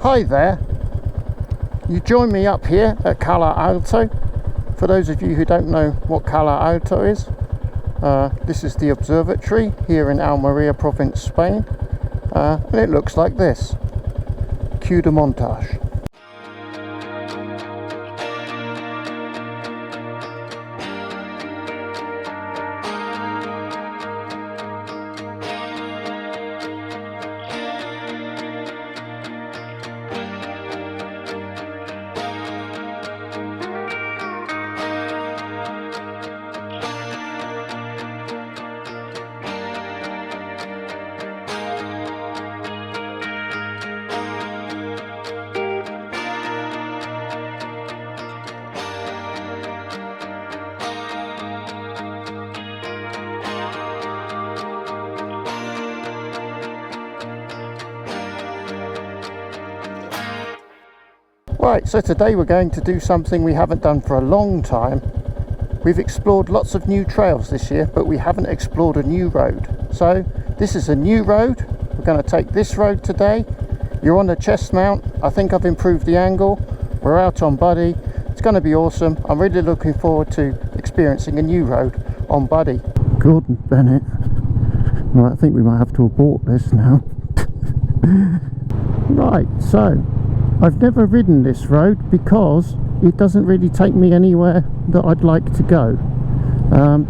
Hi there, you join me up here at Cala Alto. For those of you who don't know what Cala Alto is, this is the observatory here in Almeria province, Spain, and it looks like this. Cue de montage. Right, so today we're going to do something we haven't done for a long time. We've explored lots of new trails this year, but we haven't explored a new road. So this is a new road. We're going to take this road today. You're on the chest mount. I think I've improved the angle. We're out on Buddy. It's going to be awesome. I'm really looking forward to experiencing a new road on Buddy. Gordon Bennett. Right, I think we might have to abort this now. Right, so I've never ridden this road because it doesn't really take me anywhere that I'd like to go.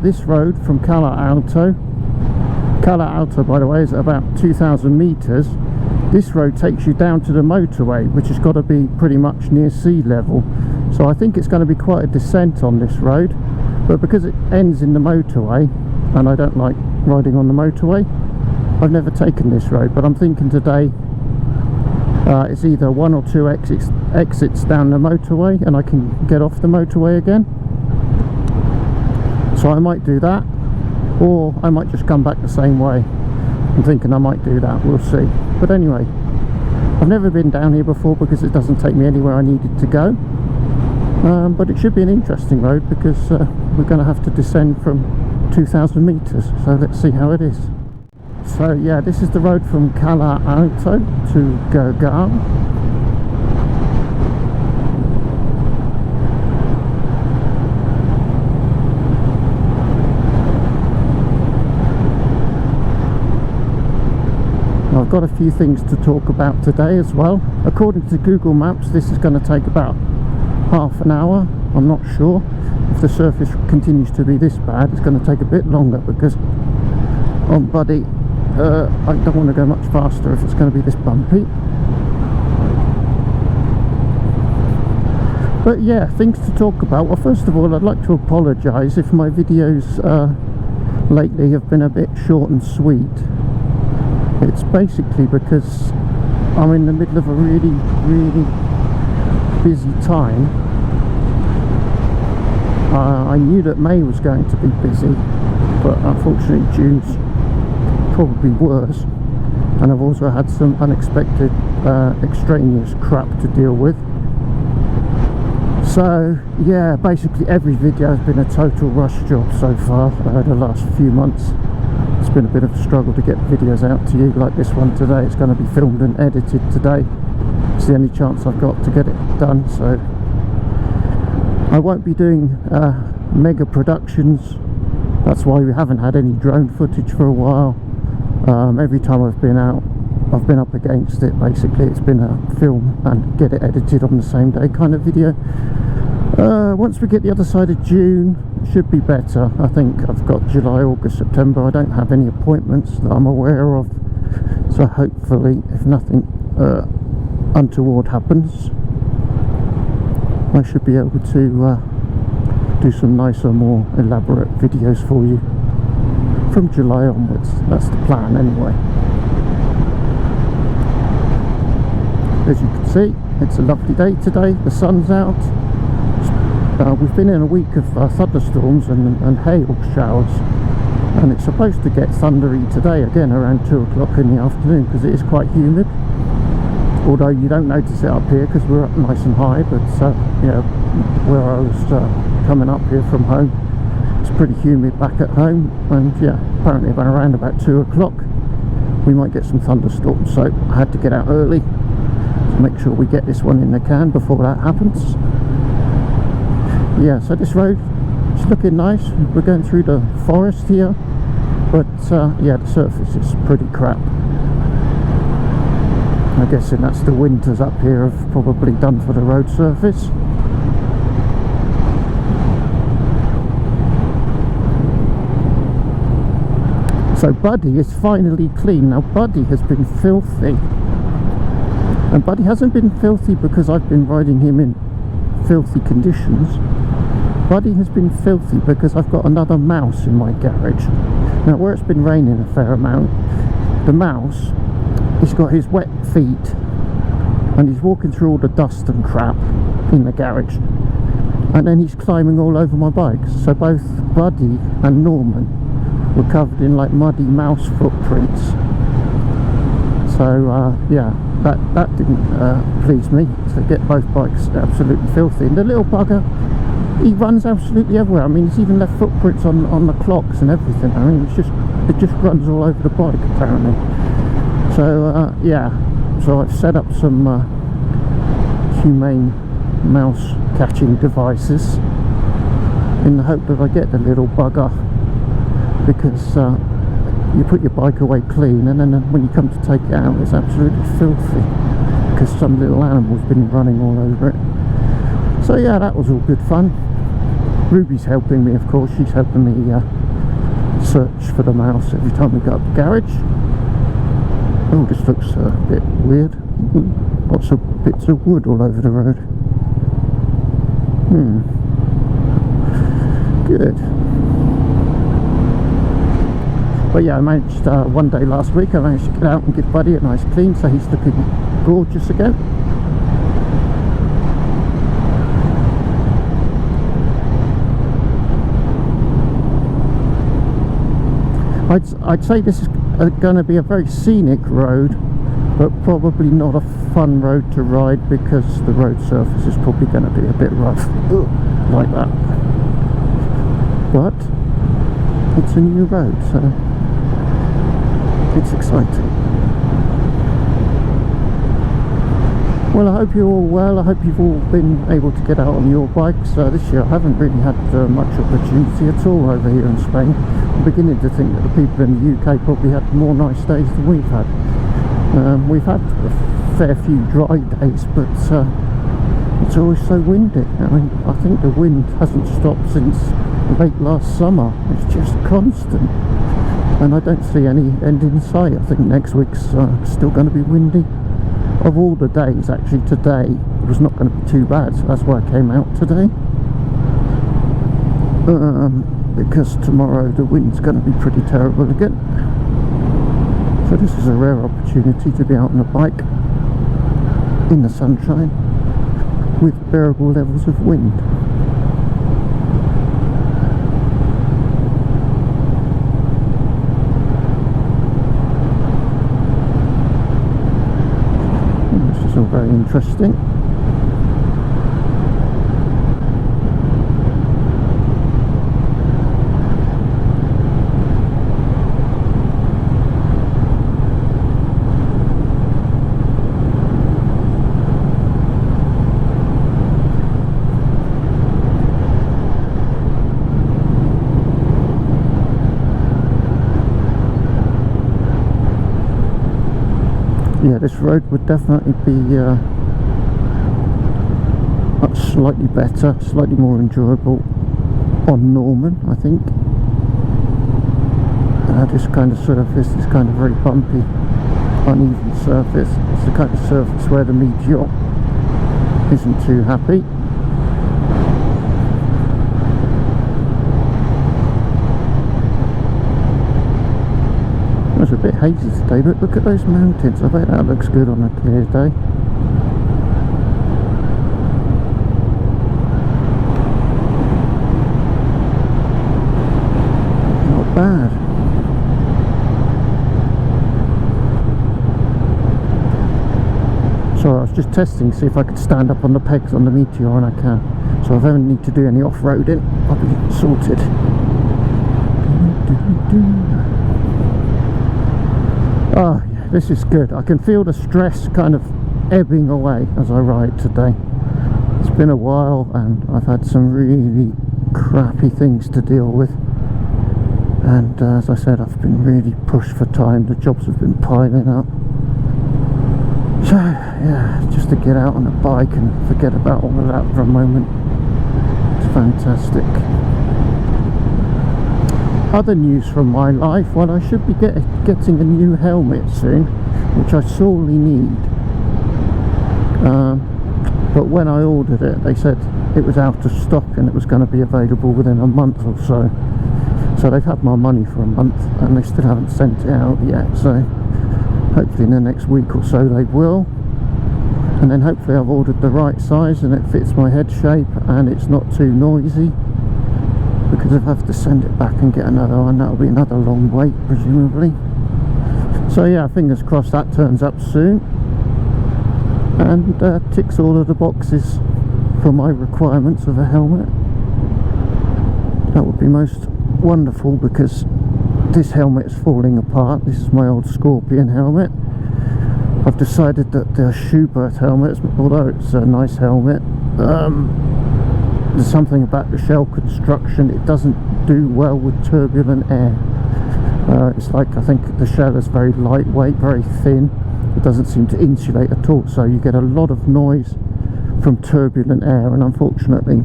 This road from Cala Alto, by the way, is about 2,000 meters. This road takes you down to the motorway, which has got to be pretty much near sea level. So I think it's going to be quite a descent on this road, but because it ends in the motorway and I don't like riding on the motorway, I've never taken this road. But I'm thinking today it's either one or two exits down the motorway and I can get off the motorway again. So I might do that, or I might just come back the same way. I'm thinking I might do that, we'll see. But anyway, I've never been down here before because it doesn't take me anywhere I needed to go. But it should be an interesting road because we're going to have to descend from 2,000 meters. So let's see how it is. So yeah, this is the road from Cala Alto to Gurgaon. I've got a few things to talk about today as well. According to Google Maps, this is going to take about half an hour. I'm not sure. If the surface continues to be this bad, it's going to take a bit longer because on Buddy, I don't want to go much faster if it's going to be this bumpy. But yeah, things to talk about. Well, first of all, I'd like to apologise if my videos lately have been a bit short and sweet. It's basically because I'm in the middle of a really busy time. I knew that May was going to be busy, but unfortunately June's probably worse, and I've also had some unexpected extraneous crap to deal with. So yeah, basically every video has been a total rush job so far the last few months. It's been a bit of a struggle to get videos out to you like this one today. It's going to be filmed and edited today. It's the only chance I've got to get it done, so I won't be doing mega productions. That's why we haven't had any drone footage for a while. Every time I've been out, I've been up against it. Basically, it's been a film and get it edited on the same day kind of video. Once we get the other side of June, it should be better. I think I've got July, August, September. I don't have any appointments that I'm aware of, so hopefully, if nothing untoward happens, I should be able to do some nicer, more elaborate videos for you from July onwards. That's the plan anyway. As you can see, it's a lovely day today, the sun's out. We've been in a week of thunderstorms and hail showers, and it's supposed to get thundery today again around 2 o'clock in the afternoon because it is quite humid. Although you don't notice it up here because we're up nice and high, but yeah, where I was coming up here from home, it's pretty humid back at home, and yeah, apparently around about 2 o'clock we might get some thunderstorms, so I had to get out early to make sure we get this one in the can before that happens. Yeah, so this road is looking nice. We're going through the forest here, but yeah, the surface is pretty crap. I'm guessing that's the winters up here have probably done for the road surface. So Buddy is finally clean. Now Buddy has been filthy, and Buddy hasn't been filthy because I've been riding him in filthy conditions. Buddy has been filthy because I've got another mouse in my garage. Now where it's been raining a fair amount, the mouse, he's got his wet feet and he's walking through all the dust and crap in the garage, and then he's climbing all over my bike. So both Buddy and Norman were covered in like muddy mouse footprints. So yeah, that didn't please me, to get both bikes absolutely filthy. And the little bugger, he runs absolutely everywhere. I mean, he's even left footprints on the clocks and everything. I mean, it just runs all over the bike apparently. So yeah, so I've set up some humane mouse catching devices in the hope that I get the little bugger, because you put your bike away clean, and then when you come to take it out, it's absolutely filthy because some little animal's been running all over it. So yeah, that was all good fun. Ruby's helping me, of course. She's helping me search for the mouse every time we go up the garage. Oh, this looks a bit weird. Lots of bits of wood all over the road. Good. But yeah, I managed one day last week, I managed to get out and give Buddy a nice clean, so he's looking gorgeous again. I'd say this is going to be a very scenic road, but probably not a fun road to ride because the road surface is probably going to be a bit rough, like that. But it's a new road, so it's exciting. Well, I hope you're all well. I hope you've all been able to get out on your bikes. This year I haven't really had much opportunity at all over here in Spain. I'm beginning to think that the people in the UK probably had more nice days than we've had. We've had a fair few dry days, but it's always so windy. I mean, I think the wind hasn't stopped since late last summer. It's just constant, and I don't see any end in sight. I think next week's still going to be windy. Of all the days, actually today was not going to be too bad, so that's why I came out today, because tomorrow the wind's going to be pretty terrible again. So this is a rare opportunity to be out on a bike in the sunshine with bearable levels of wind. This is all very interesting. Yeah, this road would definitely be slightly better, slightly more enjoyable on Norman, I think. This kind of surface, this kind of very bumpy, uneven surface, it's the kind of surface where the Meteor isn't too happy. It's a bit hazy today, but look at those mountains. I bet that looks good on a clear day. bad. So I was just testing, see if I could stand up on the pegs on the Meteor, and I can. So if I ever need to do any off-roading, I'll be sorted. Oh yeah, this is good. I can feel the stress kind of ebbing away as I ride today. It's been a while and I've had some really crappy things to deal with, and as I said, I've been really pushed for time. The jobs have been piling up. So yeah, just to get out on a bike and forget about all of that for a moment, it's fantastic. Other news from my life, well, I should be getting a new helmet soon, which I sorely need. But when I ordered it, they said it was out of stock and it was going to be available within a month or so. So they've had my money for a month and they still haven't sent it out yet. So hopefully in the next week or so they will. And then hopefully I've ordered the right size and it fits my head shape and it's not too noisy. Because if I have to send it back and get another one, that'll be another long wait presumably. So yeah, fingers crossed that turns up soon and ticks all of the boxes for my requirements of a helmet. That would be most wonderful, because this helmet is falling apart. This is my old Scorpion helmet. I've decided that the Schubert helmet, although it's a nice helmet, there's something about the shell construction, it doesn't do well with turbulent air. It's like, I think the shell is very lightweight, very thin. It doesn't seem to insulate at all, so you get a lot of noise from turbulent air, and unfortunately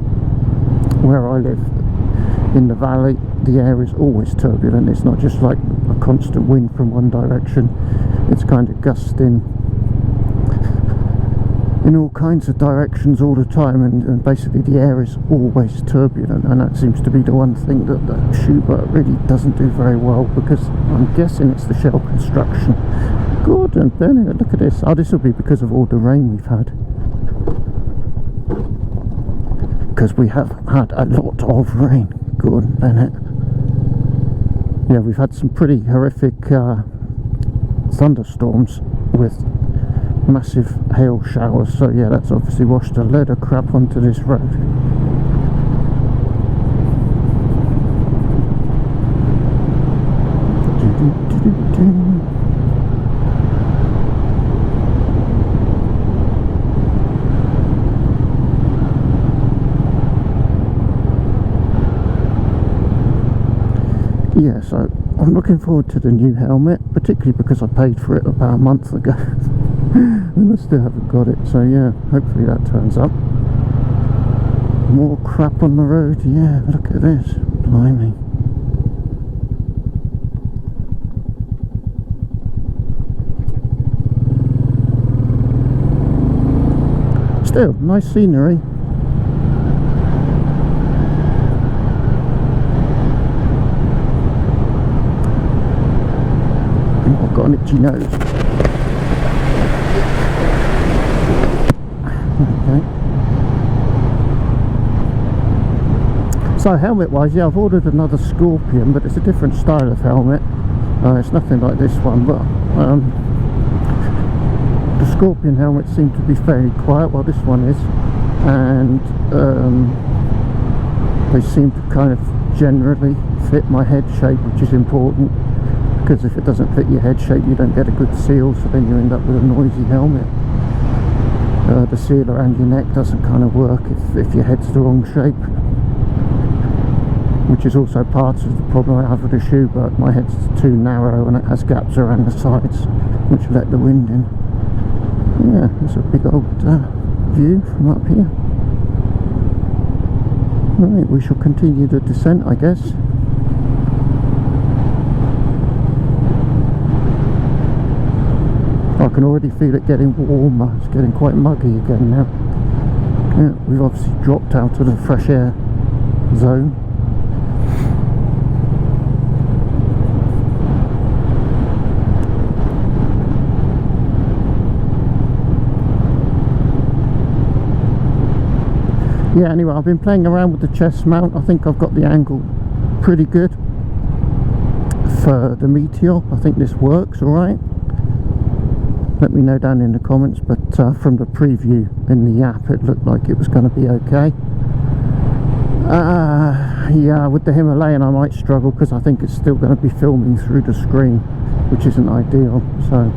where I live in the valley, the air is always turbulent. It's not just like a constant wind from one direction, it's kind of gusting in all kinds of directions all the time, and basically the air is always turbulent, and that seems to be the one thing that the Schubert really doesn't do very well, because I'm guessing it's the shell construction. Good, and then look at this. Oh, this will be because of all the rain we've had, because we have had a lot of rain. Good, Bennett. Yeah, we've had some pretty horrific thunderstorms with massive hail showers, so yeah, that's obviously washed a load of crap onto this road. Yeah, so I'm looking forward to the new helmet, particularly because I paid for it about a month ago and I still haven't got it, so yeah, hopefully that turns up. More crap on the road, yeah, look at this, blimey. Still, nice scenery. I've got an itchy nose. Okay. So helmet wise, yeah, I've ordered another Scorpion, but it's a different style of helmet. It's nothing like this one, but the Scorpion helmets seem to be fairly quiet, while this one is, and they seem to kind of generally fit my head shape, which is important, because if it doesn't fit your head shape you don't get a good seal, so then you end up with a noisy helmet. The seal around your neck doesn't kind of work if your head's the wrong shape, which is also part of the problem I have with the Schubert. My head's too narrow and it has gaps around the sides which let the wind in. Yeah, there's a big old view from up here. Right, we shall continue the descent, I guess. I can already feel it getting warmer. It's getting quite muggy again now. Yeah, we've obviously dropped out of the fresh air zone. Yeah, anyway, I've been playing around with the chest mount. I think I've got the angle pretty good. for the Meteor. I think this works alright. Let me know down in the comments, but from the preview in the app it looked like it was going to be okay. Yeah, with the Himalayan I might struggle because I think it's still going to be filming through the screen, which isn't ideal. So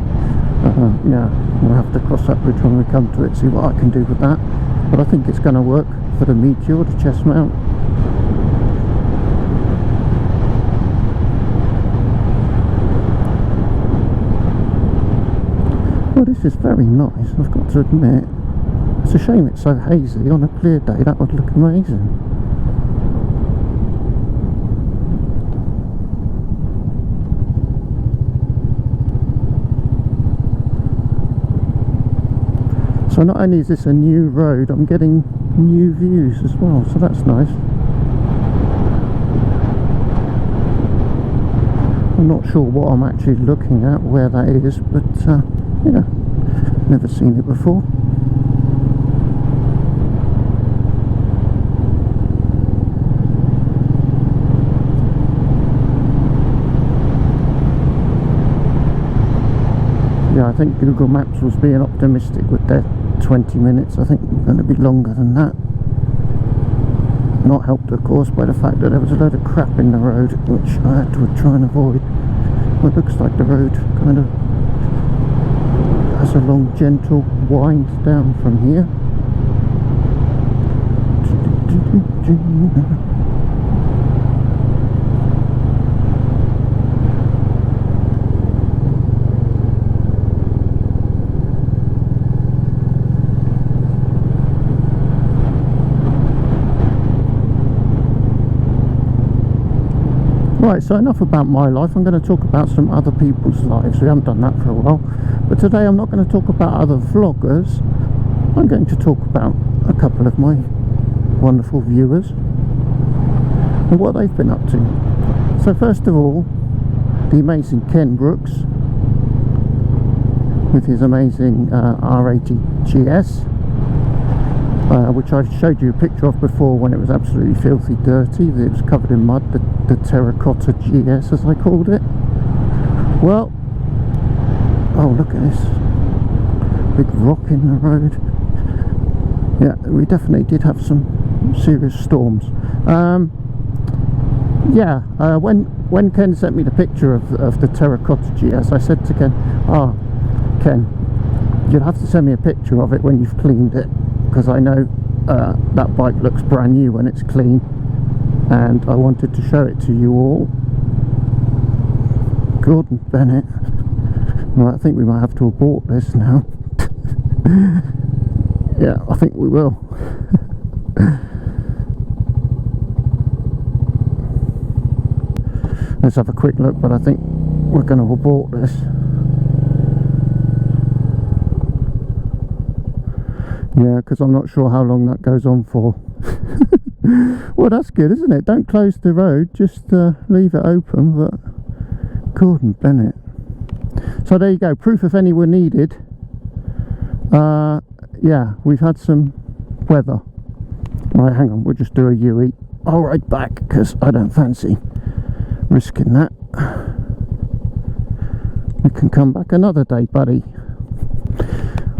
yeah, we'll have to cross that bridge when we come to it, see what I can do with that. But I think it's going to work for the Meteor, the chest mount. Well, this is very nice, I've got to admit. It's a shame it's so hazy. On a clear day that would look amazing. So not only is this a new road, I'm getting new views as well, so that's nice. I'm not sure what I'm actually looking at, where that is, but yeah, never seen it before. Yeah, I think Google Maps was being optimistic with their 20 minutes. I think it's going to be longer than that. Not helped, of course, by the fact that there was a load of crap in the road, which I had to try and avoid. Well, it looks like the road kind of has a long, gentle wind down from here. Right, so enough about my life. I'm going to talk about some other people's lives. We haven't done that for a while. But today I'm not going to talk about other vloggers. I'm going to talk about a couple of my wonderful viewers and what they've been up to. So first of all, the amazing Ken Brooks with his amazing R80 GS, which I showed you a picture of before when it was absolutely filthy dirty. It was covered in mud, the terracotta GS as I called it. Well, oh look at this big rock in the road. Yeah, we definitely did have some serious storms. Yeah, when Ken sent me the picture of the terracotta GS, I said to Ken, "Oh, Ken, you'll have to send me a picture of it when you've cleaned it, because I know that bike looks brand new when it's clean, and I wanted to show it to you all." Gordon Bennett. Well, I think we might have to abort this now. Yeah, I think we will. Let's have a quick look, but I think we're going to abort this. Yeah, because I'm not sure how long that goes on for. Well, that's good, isn't it? Don't close the road, just leave it open. But Gordon Bennett. So there you go, proof if anyone needed. Yeah, we've had some weather. Right, hang on, we'll just do a UE. I'll ride back because I don't fancy risking that. We can come back another day, buddy.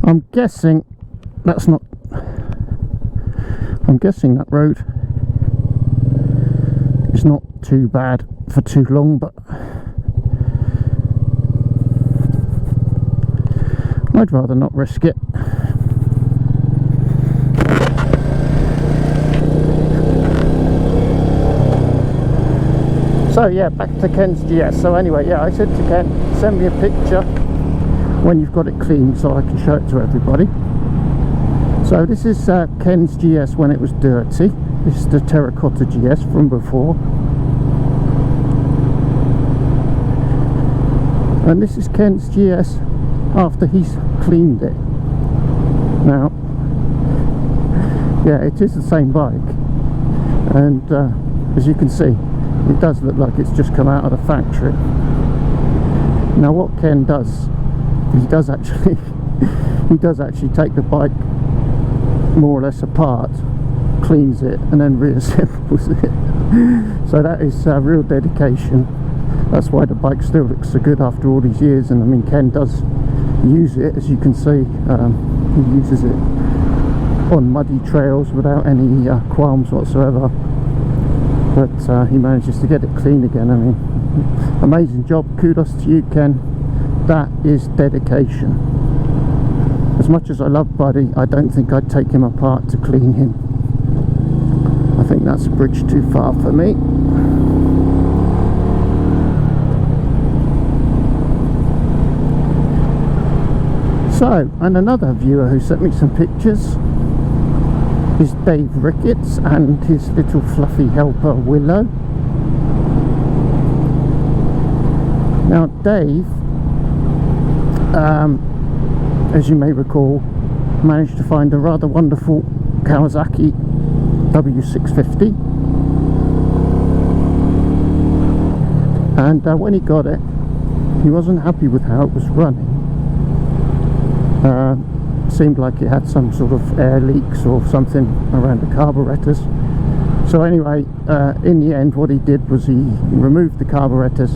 I'm guessing that's not. I'm guessing that road is not too bad for too long, but I'd rather not risk it. So yeah, back to Ken's GS. So anyway, yeah, I said to Ken, send me a picture when you've got it clean so I can show it to everybody. So this is Ken's GS when it was dirty. This is the terracotta GS from before. And this is Ken's GS after he's cleaned it. Now, yeah, it is the same bike. And as you can see, it does look like it's just come out of the factory. Now what Ken does, he does actually take the bike more or less apart, cleans it and then reassembles it. So that is real dedication. that's why the bike still looks so good after all these years. And I mean, Ken does use it, as you can see. He uses it on muddy trails without any qualms whatsoever, but he manages to get it clean again. I mean, amazing job. Kudos to you, Ken. That is dedication. As much as I love Buddy, I don't think I'd take him apart to clean him. I think that's a bridge too far for me. So, and another viewer who sent me some pictures is Dave Ricketts and his little fluffy helper Willow. Now Dave, as you may recall, managed to find a rather wonderful Kawasaki W650, and when he got it, he wasn't happy with how it was running. Seemed like it had some sort of air leaks or something around the carburetors. So anyway, in the end, what he did was he removed the carburetors,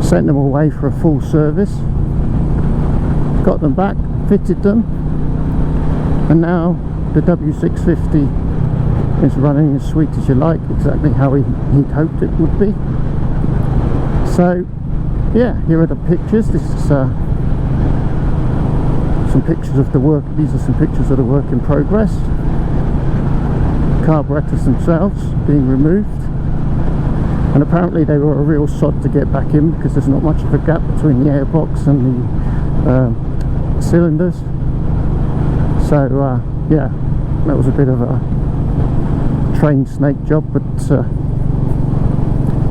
sent them away for a full service, got them back, fitted them, and now the W650 is running as sweet as you like, exactly how he'd hoped it would be. So yeah, here are the pictures. This is some pictures of the work. These are some pictures of the work in progress. Carburetors themselves being removed, and apparently they were a real sod to get back in because there's not much of a gap between the airbox and the cylinders. So yeah, that was a bit of a train snake job, but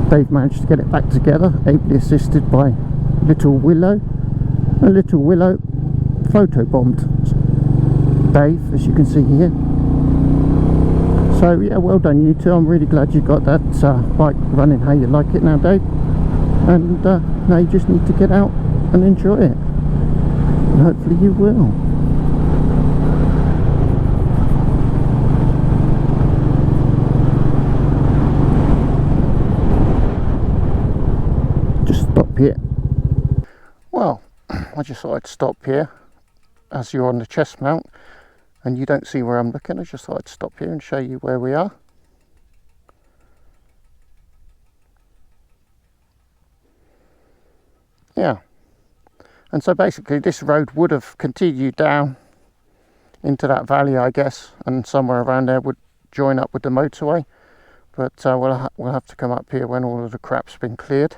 Dave managed to get it back together, ably assisted by little Willow, and little Willow photobombed Dave, as you can see here. So yeah, well done you two. I'm really glad you got that bike running how you like it now, Dave, and now you just need to get out and enjoy it, and hopefully you will. Just stop here. Well, I just thought I'd stop here as you're on the chest mount and you don't see where I'm looking. I just thought I'd stop here and show you where we are. Yeah, and so basically this road would have continued down into that valley, I guess, and somewhere around there would join up with the motorway, but we'll have to come up here when all of the crap's been cleared.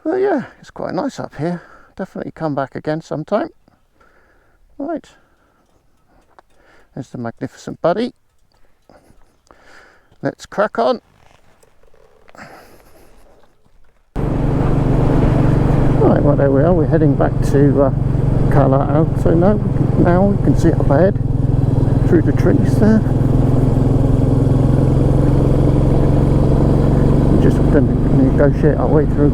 Well, yeah, it's quite nice up here. Definitely come back again sometime. Right, there's the magnificent Buddy. Let's crack on. Right, well there we are. We're heading back to Carlisle. So now we can see up ahead through the trees there. We're just going to negotiate our way through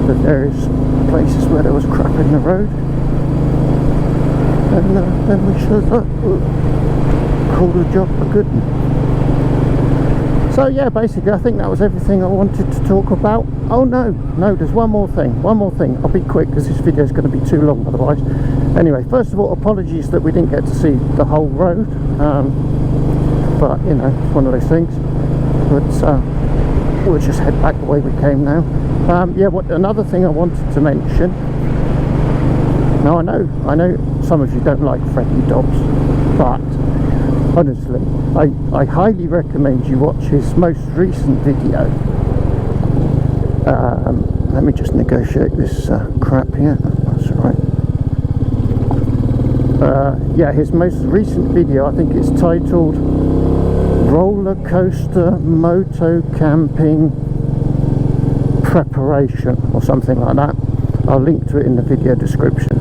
the various places where there was crap in the road, and then we should call the job a good one. So yeah, basically I think that was everything I wanted to talk about. Oh no, there's one more thing. I'll be quick because this video is going to be too long otherwise. Anyway, first of all, apologies that we didn't get to see the whole road, but you know, it's one of those things. But we'll just head back the way we came now. Yeah, another thing I wanted to mention. Now I know some of you don't like Freddie Dobbs, but honestly, I highly recommend you watch his most recent video. Let me just negotiate this crap here. That's all right. Yeah, his most recent video, I think it's titled Roller Coaster Moto Camping Preparation or something like that. I'll link to it in the video description.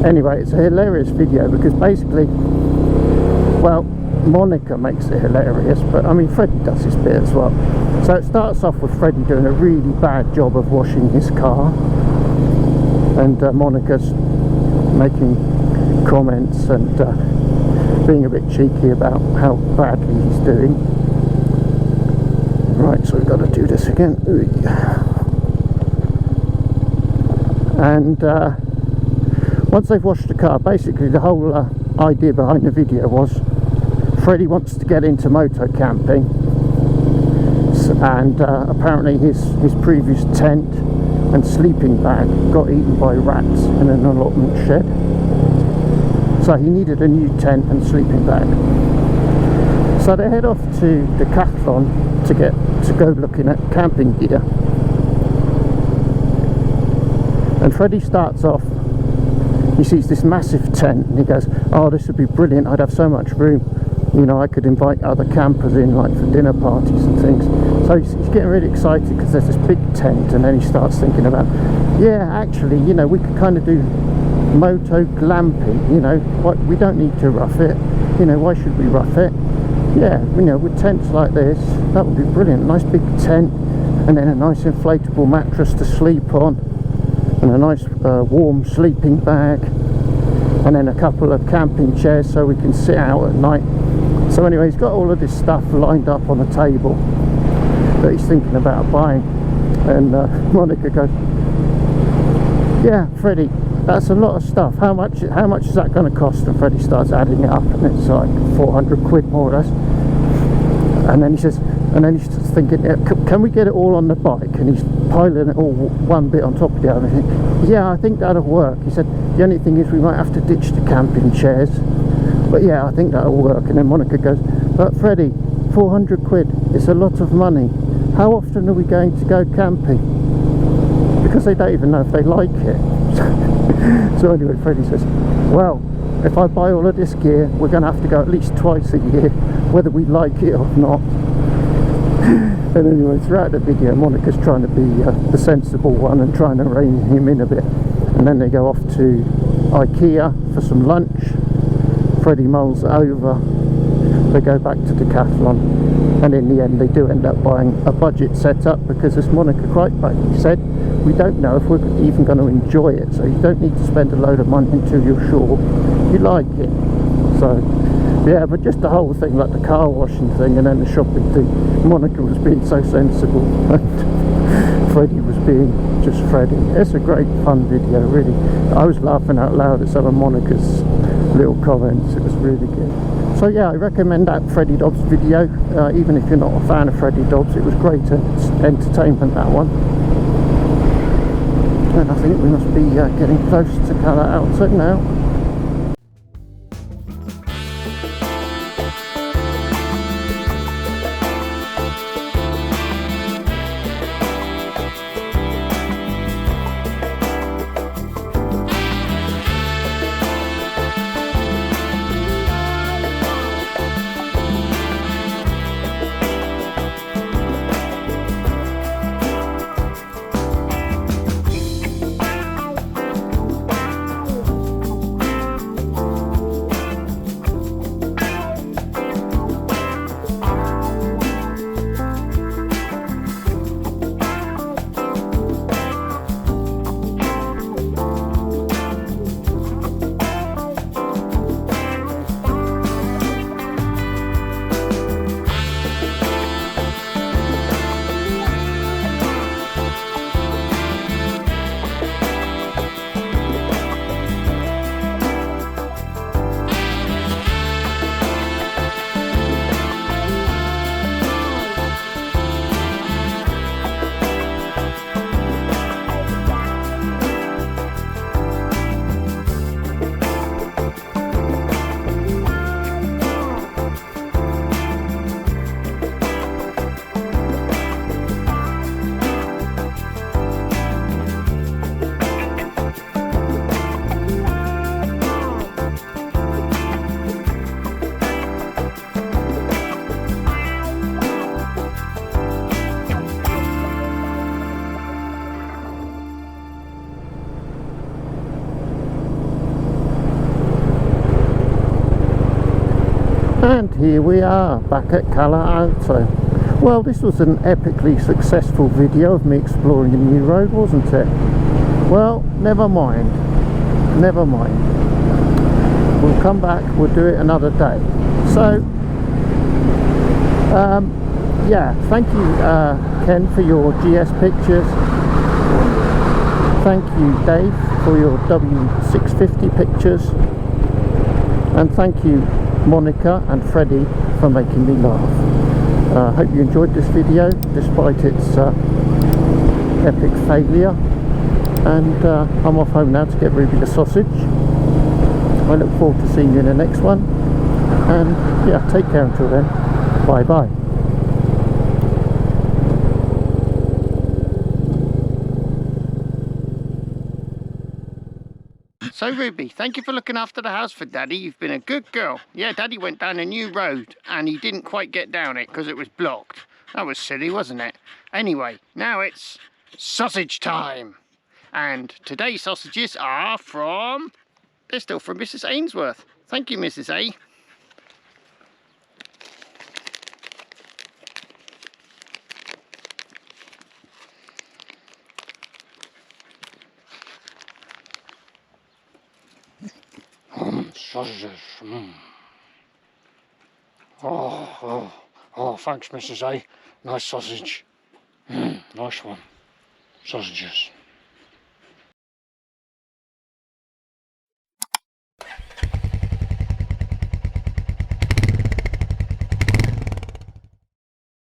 Anyway, it's a hilarious video because basically, well, Monika makes it hilarious, but I mean Freddie does his bit as well. So it starts off with Freddie doing a really bad job of washing his car, and Monika's making comments and being a bit cheeky about how badly he's doing. Right, so we've got to do this again. again. And once they've washed the car, basically the whole idea behind the video was Freddie wants to get into moto camping, and apparently his previous tent and sleeping bag got eaten by rats in an allotment shed, so he needed a new tent and sleeping bag. So they head off to Decathlon to go looking at camping gear. And Freddie starts off, he sees this massive tent and he goes, oh, this would be brilliant, I'd have so much room, you know, I could invite other campers in, like for dinner parties and things. So he's getting really excited because there's this big tent, and then he starts thinking about, yeah, actually, you know, we could kind of do moto glamping, you know, we don't need to rough it, you know, why should we rough it? Yeah, you know, with tents like this, that would be brilliant. Nice big tent, and then a nice inflatable mattress to sleep on, and a nice warm sleeping bag, and then a couple of camping chairs so we can sit out at night. So anyway, he's got all of this stuff lined up on a table that he's thinking about buying, and Monika goes, yeah, Freddie, that's a lot of stuff, how much is that going to cost? And Freddie starts adding it up, and it's like 400 quid more or less. And then he says, and then he's thinking, can we get it all on the bike? And he's piling it all one bit on top of the other. Yeah, I think that'll work. He said, the only thing is we might have to ditch the camping chairs, but yeah, I think that'll work. And then Monika goes, but Freddie, 400 quid, it's a lot of money. How often are we going to go camping? Because they don't even know if they like it. So anyway, Freddie says, well, if I buy all of this gear, we're going to have to go at least twice a year, whether we like it or not. And anyway, throughout the video, Monika's trying to be the sensible one and trying to rein him in a bit. And then they go off to IKEA for some lunch. Freddie mulls over. They go back to Decathlon, and in the end they do end up buying a budget setup, because as Monika quite rightly said, we don't know if we're even going to enjoy it, so you don't need to spend a load of money until you're sure you like it. So yeah, but just the whole thing, like the car washing thing and then the shopping thing, Monika was being so sensible and Freddie was being just Freddie. It's a great fun video, really. I was laughing out loud at some of Monika's little comments, it was really good. So yeah, I recommend that Freddie Dobbs video, even if you're not a fan of Freddie Dobbs. It was great entertainment, that one. And I think we must be getting close to Colour Outlet now. And here we are, back at Colour Outlet. Well, this was an epically successful video of me exploring a new road, wasn't it? Well, never mind. Never mind. We'll come back, we'll do it another day. So, yeah, thank you Ken for your GS pictures. Thank you Dave for your W650 pictures. And thank you Monika and Freddie for making me laugh. Hope you enjoyed this video despite its epic failure. And I'm off home now to get Ruby the sausage. I look forward to seeing you in the next one. And yeah, take care until then. Bye bye. So Ruby, thank you for looking after the house for Daddy. You've been a good girl. Yeah, Daddy went down a new road and he didn't quite get down it because it was blocked. That was silly, wasn't it? Anyway, now it's sausage time. And today's sausages are from... they're still from Mrs Ainsworth. Thank you, Mrs A. Sausages. Oh, thanks, Mrs A. Nice sausage. Nice one. Sausages.